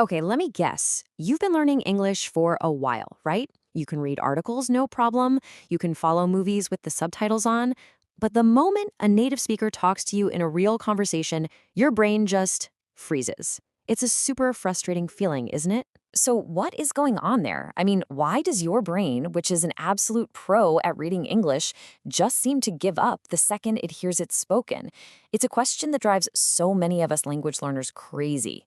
Okay, let me guess. You've been learning English for a while, right? You can read articles, no problem. You can follow movies with the subtitles on. But the moment a native speaker talks to you in a real conversation, your brain just freezes. It's a super frustrating feeling, isn't it? So, what is going on there? I mean, why does your brain, which is an absolute pro at reading English, just seem to give up the second it hears it spoken? It's a question that drives so many of us language learners crazy.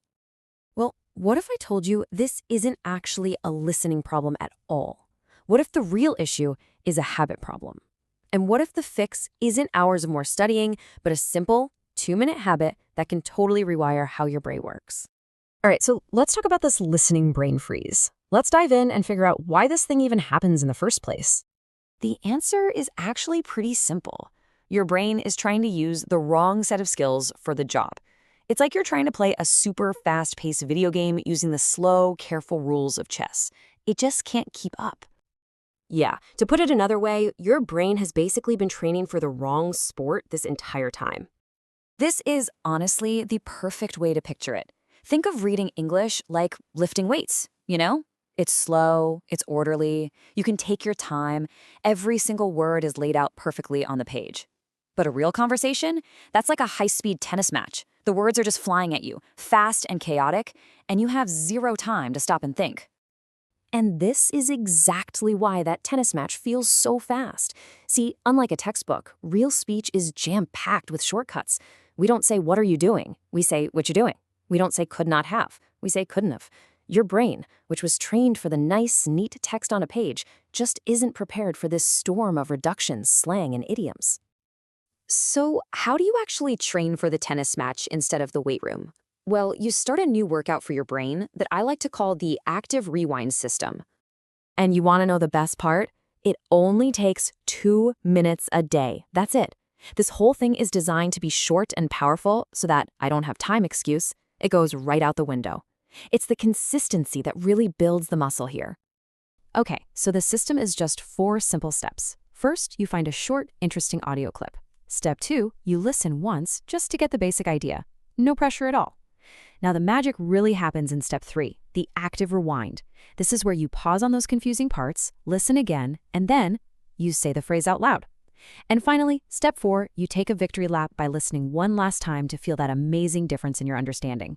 Well, what if I told you this isn't actually a listening problem at all? What if the real issue is a habit problem? And what if the fix isn't hours of more studying, but a simple 2-minute habit that can totally rewire how your brain works? All right, so let's talk about this listening brain freeze. Let's dive in and figure out why this thing even happens in the first place. The answer is actually pretty simple. Your brain is trying to use the wrong set of skills for the job. It's like you're trying to play a super fast-paced video game using the slow, careful rules of chess. It just can't keep up. Yeah, to put it another way, your brain has basically been training for the wrong sport this entire time. This is honestly the perfect way to picture it. Think of reading English like lifting weights, you know? It's slow, it's orderly, you can take your time, every single word is laid out perfectly on the page. But a real conversation? That's like a high-speed tennis match. The words are just flying at you, fast and chaotic, and you have zero time to stop and think. And this is exactly why that tennis match feels so fast. See, unlike a textbook, real speech is jam-packed with shortcuts. We don't say, "What are you doing?" We say, "What you doing?" We don't say, "Could not have." We say, "Couldn't have." Your brain, which was trained for the nice, neat text on a page, just isn't prepared for this storm of reductions, slang, and idioms. So, how do you actually train for the tennis match instead of the weight room? Well, you start a new workout for your brain that I like to call the active rewind system. And you want to know the best part? It only takes 2 minutes a day. That's it. This whole thing is designed to be short and powerful so that I don't have time excuse. It goes right out the window. It's the consistency that really builds the muscle here. Okay, so the system is just 4 simple steps. First, you find a short, interesting audio clip. Step 2, you listen once just to get the basic idea. No pressure at all. Now the magic really happens in step 3, the active rewind. This is where you pause on those confusing parts, listen again, and then you say the phrase out loud. And finally, step 4, you take a victory lap by listening one last time to feel that amazing difference in your understanding.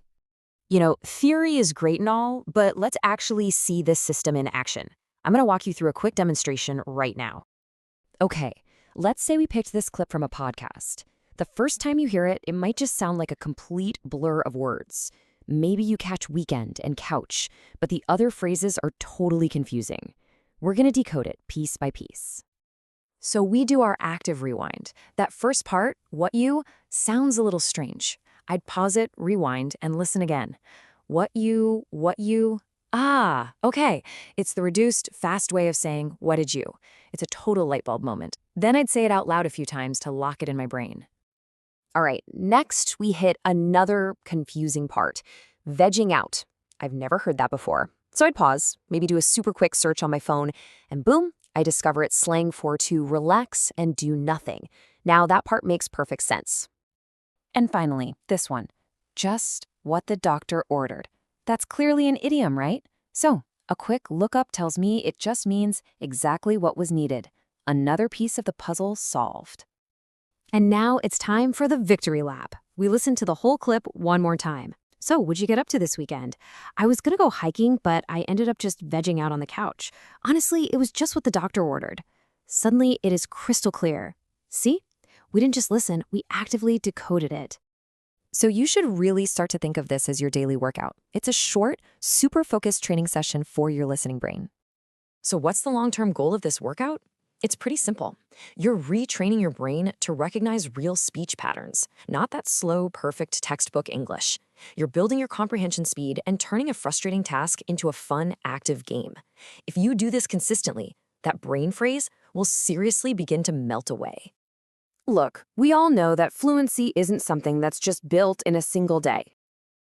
You know, theory is great and all, but let's actually see this system in action. I'm going to walk you through a quick demonstration right now. Okay, let's say we picked this clip from a podcast. The first time you hear it, it might just sound like a complete blur of words. Maybe you catch weekend and couch, but the other phrases are totally confusing. We're going to decode it piece by piece. So we do our active rewind. That first part, what you, sounds a little strange. I'd pause it, rewind, and listen again. What you, okay. It's the reduced, fast way of saying, what did you? It's a total light bulb moment. Then I'd say it out loud a few times to lock it in my brain. All right, next we hit another confusing part, vegging out. I've never heard that before. So I'd pause, maybe do a super quick search on my phone, and boom, I discover it's slang for to relax and do nothing. Now that part makes perfect sense. And finally, this one, just what the doctor ordered. That's clearly an idiom, right? So a quick lookup tells me it just means exactly what was needed. Another piece of the puzzle solved. And now it's time for the victory lap. We listen to the whole clip one more time. So, what'd you get up to this weekend? I was gonna go hiking, but I ended up just vegging out on the couch. Honestly, it was just what the doctor ordered. Suddenly, it is crystal clear. See? We didn't just listen, we actively decoded it. So you should really start to think of this as your daily workout. It's a short, super focused training session for your listening brain. So what's the long-term goal of this workout? It's pretty simple. You're retraining your brain to recognize real speech patterns, not that slow, perfect textbook English. You're building your comprehension speed and turning a frustrating task into a fun, active game. If you do this consistently, that brain phrase will seriously begin to melt away. Look, we all know that fluency isn't something that's just built in a single day.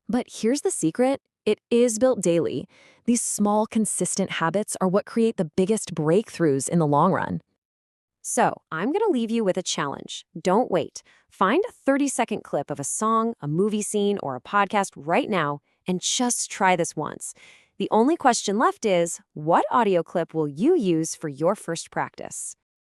But here's the secret. It is built daily. These small, consistent habits are what create the biggest breakthroughs in the long run. So, I'm going to leave you with a challenge. Don't wait. Find a 30-second clip of a song, a movie scene, or a podcast right now And just try this once. The only question left is, what audio clip will you use for your first practice?